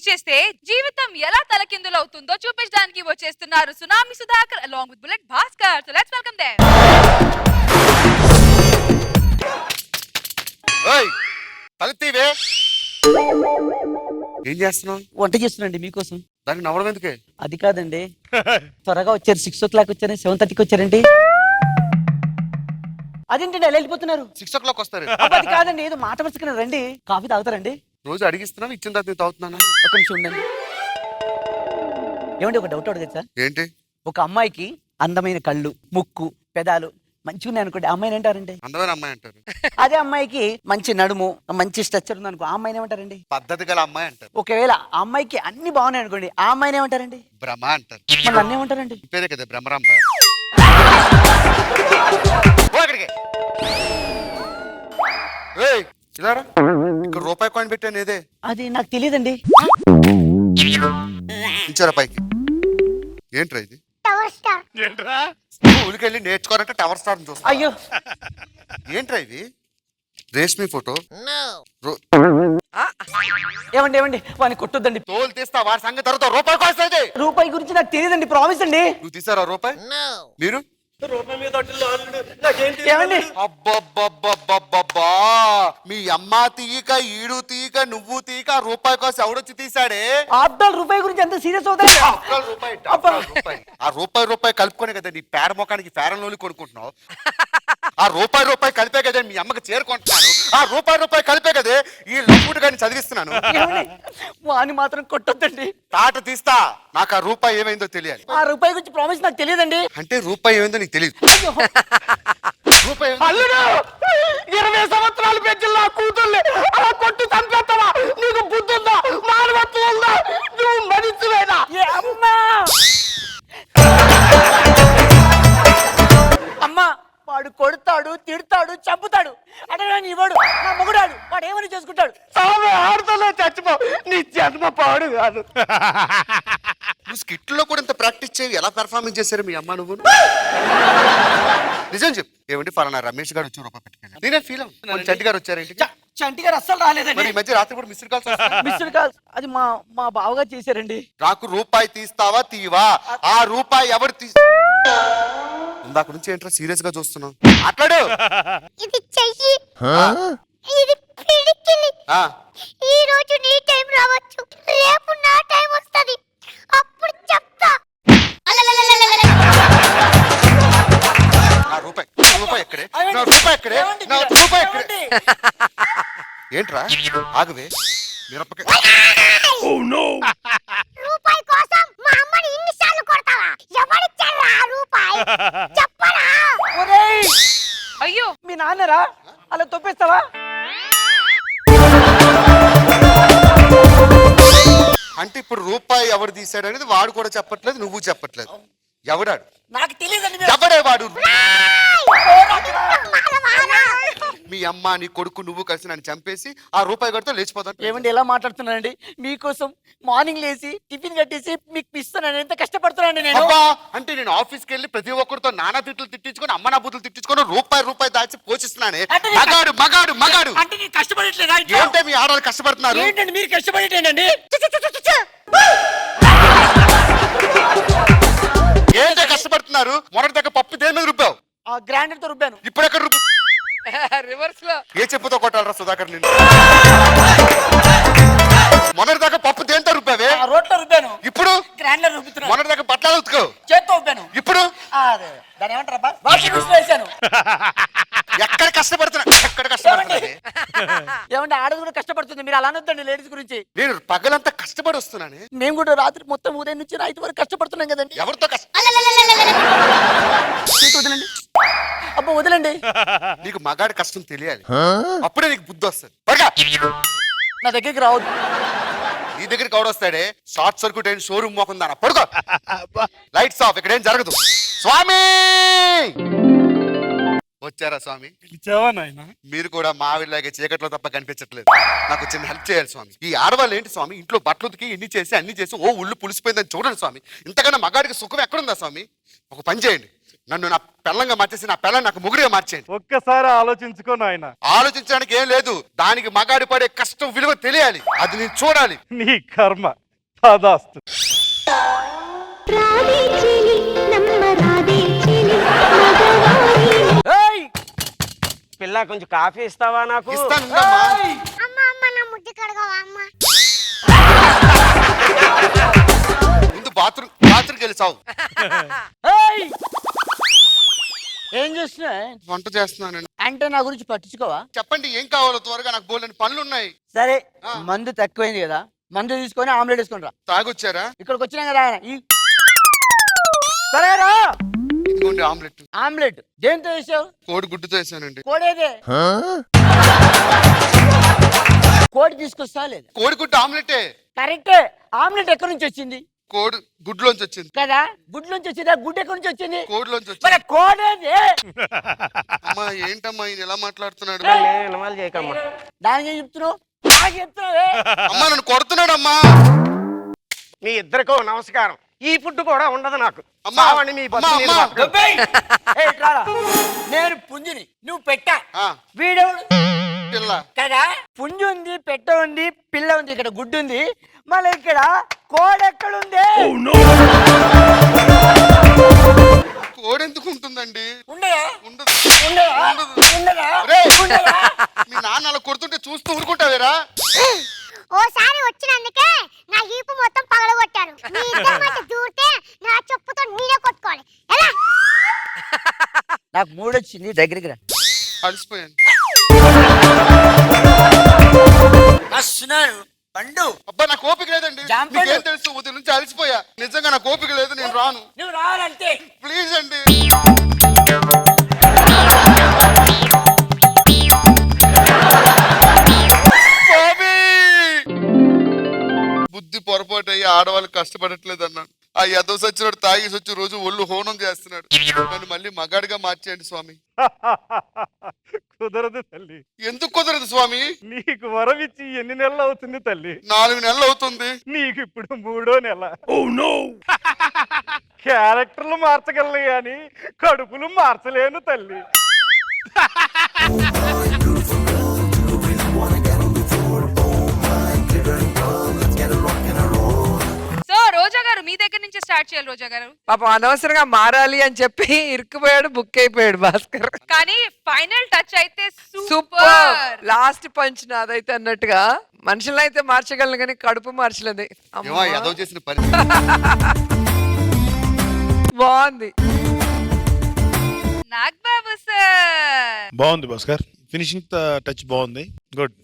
చేస్తే జీవితం ఎలా తలకిందులవుతుందో చూపించడానికి వచ్చేస్తున్నారు tsunami Sudhakar along with bullet Bhaskar. So let's welcome them. ఓయ్ తలతీవే ఏం చేస్తున్నావు? వంట చేస్తున్నాండి మీకోసం. దానికి నవ్వడం ఎందుకే? అది కాదండి, త్వరగా వచ్చారు. 6 o'clock వచ్చారు, 7:30కి వచ్చారండి. అదేంటండి ఎలా వెళ్ళిపోతున్నారు? 6 o'clock వస్తారు. అది కాదండి, ఏదో మాట వరుసగా రండి. కాఫీ తాగుతారండి? రోజు అడిగిస్తున్నాను, ఇచ్చిన తర్వాత నేను తాగుతున్నాను. ఒక నిమిషం ఉండండి. ఏమండి, ఒక డౌట్ అడగచ్చా? ఏంటి? ఒక అమ్మాయికి అందమైన కళ్ళు, ముక్కు, పెదాలు మంచిగా ఉన్నాయి అనుకోండి, అమ్మాయిని ఏంటారండి? అందమైన అమ్మాయి అంటారు. అదే అమ్మాయికి మంచి నడుము, మంచి స్ట్రక్చర్ ఉంది అనుకో, ఆ అమ్మాయిని ఏమంటారండి? పద్ధతి గల అమ్మాయి అంటారు. ఒకవేళ ఆ అమ్మాయికి అన్ని బాగున్నాయి అనుకోండి, ఆ అమ్మాయిని ఏమంటారండి? భ్రమ అంటారు. మళ్ళీ అన్నీ ఏమంటారండి? పేరే కదా భ్రమరాంబ. ఇలారా, ఇక్కడ రూపాయి కాయిన్ పెట్టాను ఏదే. అది నాకు తెలియదండి. ఇచ్చారా పైకి? ఏంట్రా ఇది? స్కూల్కి వెళ్ళి నేర్చుకోవాలంటే టవర్ స్టార్ చూస్తా. అయ్యో, ఏంట్రా ఇది? రేష్మి ఫోటో. ఏమండి ఏమండి, వాడిని కొట్టొద్దండి. తోలు తీస్తా, వాడి సంగతి తర్వాత రూపాయి కాస్తుంది. రూపాయి గురించి నాకు తెలియదండి, ప్రామిస్ అండి. నువ్వు తీసారా రూపాయి? మీరు ఏమండి? అబ్బబ్బబ్బబ్బబ్బబ్బా, మీ అమ్మ తీయక ఈడు తీయక నువ్వు తీయక రూపాయి కోసం ఎవడొచ్చి తీసాడే? ఆఫ్టర్ రూపాయి గురించి ఎంత సీరియస్ అవుతారు? ఆ రూపాయి కలుపుకోనే కదా నీ పేడ మొఖానికి ఫేరన్ లోని కొనుక్కుంటున్నావు. ఆ రూపాయి కలిపే కదా మీ అమ్మకి చేరుకుంటున్నాను. ఆ రూపాయి కలిపే కదే ఈ లొంగుడు గారిని చదివిస్తున్నాను. వాని మాత్రం కొట్టొద్దండి. తాట తీస్తా, నాకు ఆ రూపాయి ఏమైందో తెలియాలి. ఆ రూపాయి గురించి ప్రామిస్ నాకు తెలియదండి. అంటే రూపాయి ఏమైందో నీకు తెలియదు. రూపాయి 20 సంవత్సరాలు పెంచిన నా కూతుర్ని అలా కొట్టు చంపేస్తావా? నీకు బుద్ధి ఉందా? మానవత్వం ఉందా? నువ్వు మనిషివేనా? అమ్మా, వాడు కొడతాడు, తిడతాడు, చంపుతాడు. అడగడానికి ఇవ్వడు, నా మొగుడాడు, వాడు ఏమని చేసుకుంటాడు? ఆడుతలో చచ్చిపో, నీ జన్మ పాడు కాదు. నువ్వు స్కిట్లో కూడా ఇంత ప్రాక్టీస్ చేయి. ఎలా పెర్ఫార్మెన్స్ చేశారు మీ అమ్మ నువ్వు? నిజం చెప్పు. ఏమండి ఫలానా రమేష్ గారు వచ్చి రూపాయి పెట్టుకుని నేనే ఫీల్ అవును. చంటి గారు వచ్చారు ఇంటికి. చంటి గారు అస్సలు రాలేదండి. ఈ మధ్య రాత్రి కూడా మిస్డ్ కాల్స్. మిస్డ్ కాల్స్ అది మా బావగా చేశారండి. నాకు రూపాయి తీస్తావా తీవా? ఆ రూపాయి ఎవరు ఇందాక నుంచి ఏంట్రా సీరియస్ గా చూస్తున్నావు? మాట్లాడు. ఇది చెయ్యి, ఇది పిడికిలి. ఈ రోజు నీ టైం రావచ్చు, రేపు నా టైం వస్తది, అప్పుడు చెప్తా. నా రూపాయి ఎక్కడే? నా రూపాయి ఎక్కడే? నా రూపాయి ఎక్కడే? ఏంట్రా ఆగవే మిరపకాయ. రూపాయి కోసం మా అమ్మని ఇన్నిసార్లు కొడతావా? ఎవరిచ్చారా ఆ రూపాయి? చెప్పరా? అయ్యో, మీ నాన్నరా? అలా తొప్పేస్తావా? అంటే ఇప్పుడు రూపాయి ఎవడు తీసాడు అనేది వాడు కూడా చెప్పట్లేదు, నువ్వు చెప్పట్లేదు. ఎవడాడు? నాకు తెలియదండి. ఎవడే వాడు? మీ అమ్మ నీ కొడుకు నువ్వు కలిసి నన్ను చంపేసి ఆ రూపాయి కడితో లేచిపోతాను. ఏమండి ఎలా మాట్లాడుతున్నానండి? మీకోసం మార్నింగ్ లేసి టిఫిన్ కట్టేసి మీకు ఇస్తాను. ఎంత కష్టపడుతున్నానండి నేను. అంటే నేను ఆఫీస్కి వెళ్ళి ప్రతి ఒక్కరితో నానా తిట్లు తిట్టించుకొని అమ్మ నా బుద్ధులు తిట్టించుకొని రూపాయి దాచి పోషిస్తున్నానే. మగాడు మగాడు మగాడు అంటే నేను కష్టపడట్లేదా? ఏంటంటే మీ ఆడవాళ్ళు కష్టపడుతున్నారు. ఏంటండి మీరు కష్టపడేటండి? ఏంటో కష్టపడుతున్నారు. మొదటి దగ్గర పప్పు దేని మీద రుబ్బావు? ఆ గ్రైండర్ తో రుబ్బాను. ఇప్పుడు ఎక్కడ రుబ్బు? రివర్స్ లో ఏ చెప్పుతో కొట్టాలరా సుధాకర్ నిన్ను? మొదటి దాకా పప్పు దేంతో రుబ్బావే? రోట్లో రుబ్బాను. ఇప్పుడు గ్రైండర్ రుబ్బుతున్నా. మొదటి దాకా బట్టలు ఉతుకో చేత్తో రుబ్బాను. ఇప్పుడు దాని ఏమంటారా? వాషింగ్ మిషన్ వేసాను. ఎక్కడ కష్టపడుతున్నా? ఏమంటే ఆడది కూడా కష్టపడుతుంది, మీరు అలా అనొద్దండి లేడీస్ గురించి. నేను పగలంతా కష్టపడి వస్తున్నానే. మేము కూడా రాత్రి మొత్తం ఉదయం నుంచి రాత్రి వరకు కష్టపడుతున్నాం కదండి. ఎవరితో వదలండి, అబ్బా వదలండి. నీకు మగాడి కష్టం తెలియాలి, అప్పుడే నీకు బుద్ధి వస్తుంది. నా దగ్గరికి రావద్దు. నీ దగ్గరికి ఎవడొస్తాడే? షార్ట్ సర్క్యూట్ అయిన షోరూమ్ మోకుందా? పడుకో. లైట్స్ ఆఫ్, ఇక్కడ ఏం జరగదు. స్వామి వచ్చారా? స్వామి మీరు కూడా మా వీళ్ళకి చీకట్లో తప్ప కనిపించట్లేదు. నాకు చిన్న హెల్ప్ చేయాలి స్వామి. ఈ ఆడవాళ్ళు ఏంటి స్వామి ఇంట్లో బట్టలు ఉతికి ఇన్ని చేసి అన్ని చేసి ఉళ్ళు పులిసిపోయిందని చూడండి స్వామి. ఇంతకన్నా మగాడికి సుఖం ఎక్కడుందా స్వామి? ఒక పని చేయండి, నన్ను నా పెళ్ళంగా మార్చేసి నా పెళ్ళని నాకు ముగ్గురుగా మార్చేయండి. ఒక్కసారి ఆలోచించుకో నాయన. ఆలోచించడానికి ఏం లేదు, దానికి మగాడి పడే కష్టం విలువ తెలియాలి, అది నేను చూడాలి. నీ కర్మ తదాస్తు. ఏయ్! పిల్ల కొంచెం కాఫీ ఇస్తావా నాకు? ఇస్తాను, ఉండమ్మా. ఏయ్! అమ్మ అమ్మ నా ముద్దు కడగవా అమ్మ? ముందు బాత్రూమ్కి వెళ్ళి సావు. ఏయ్! ఏం చేస్తున్నా? వంట చేస్తున్నానండి. అంటే నా గురించి పట్టించుకోవా? చెప్పండి ఏం కావాలో త్వరగా, నాకు బోల్డని పనులు ఉన్నాయి. సరే, ఆ. మందు తక్కువైంది కదా, మందు తీసుకొని ఆమ్లెట్ వేసుకొని రా. తాగొచ్చారా? ఇక్కడికి వచ్చినా కదా సరే రా. ఇదిగోండి ఆమ్లెట్. ఆమ్లెట్ దేంతో వేసావు? కోడి గుడ్డుతో వేసానండి. కోడేదే. కోడి తీసుకొస్తా లేదా? కోడి గుడ్డు ఆమ్లెటే. కరెక్టే. ఆమ్లెట్ ఎక్కడి నుంచి వచ్చింది? కోడి గుడ్లోంచి వచ్చింది కదా, గుడ్ల నుంచి వచ్చిందా? గుడ్డు ఎక్కడి నుంచి వచ్చింది? కోడిలోంచి మరి వచ్చింది. కోడేదే. అమ్మా ఏంటమ్మా ఈయన ఎలా మాట్లాడుతున్నాడు? దానికి ఏం చెప్తున్నావు? నాకు చెప్తున్నావే. అమ్మా నన్ను కొడుతున్నాడమ్మా. మీ ఇద్దరికో నమస్కారం. ఈ ఫుడ్ కూడా ఉండదు నాకు. అమ్మా, సావండి మీ బతుకు అమ్మా, మీరు అమ్మా. బతకండి. దుబ్బేయ్. ఏయ్, ఇట్రారా. నేను పుంజుని, నువ్వు పెట్ట. ఆ, వీడెవడు? పిల్ల. కదా, పుంజు ఉంది, పెట్ట ఉంది, పిల్ల ఉంది, ఇక్కడ గుడ్డు ఉంది, మళ్ళీ ఇక్కడ కోడెక్కడుంది? కోడి ఎందుకు ఉంటుందండి? ఉండదా? ఉండదు. ఉండదా? ఉండదు. ఉండదా? రేయ్. ఉండదా? మీ నాన్న అలా కొడుతుంటే చూస్తూ ఊరుకుంటావేరా? ఓసారి వచ్చినందుకే నా ఈపు మొత్తం పగలగొట్టారు. మీ ఇద్దరి మధ్య దూరితే నా చెప్పుతో నేనే కొట్టుకోవాలి. ఎలా? నాకు మూడొచ్చింది, దగ్గరికి రా. అలసిపోయాను. వస్తున్నాను పండు. అబ్బా నాకు ఓపిక లేదండి. జాంపండు. మీకేం తెలుసు, ఉదయం నుంచి అలసిపోయా. నిజంగా నాకు ఓపిక లేదు, నేను రాను. నువ్వు రావాలంటే ప్లీజ్ అండి. బాబీ! బుద్ధి పొరపాటు అయ్యి ఆడవాళ్ళు కష్టపడట్లేదు అన్నాడు. ఆ యదో సచ్చినోడు తాగేసి వచ్చి రోజు ఒళ్ళు హోనం చేస్తున్నాడు. నన్ను మళ్ళీ మగాడిగా మార్చేయండి స్వామి. కుదరదు తల్లి. ఎందుకు కుదరదు స్వామి? నీకు వరం ఇచ్చి ఎన్ని నెలలు అవుతుంది తల్లి? 4 నెలలు అవుతుంది. నీకు ఇప్పుడు 3వ నెల. క్యారెక్టర్లు మార్చగలను గాని కడుపులు మార్చలేను తల్లి. సో రోజా గారు మీ దగ్గర నుంచి స్టార్ట్ చేయాలి. రోజా గారు పాపం అనవసరంగా మారాలి అని చెప్పి ఇరుక్కుపోయాడు, బుక్ అయిపోయాడు భాస్కర్. కానీ ఫైనల్ టచ్ అయితే సూపర్. సూపర్. లాస్ట్ పంచ్ నాదైతే అన్నట్టుగా మనుషులను అయితే మార్చగలను కానీ కడుపు మార్చలేదు. అమ్మా. ఏమో యదో చేసిన పని. బాగుంది. నాగబాబు సార్ బాగుంది భాస్కర్. ఫినిషింగ్ టచ్ బాగుంది. గుడ్.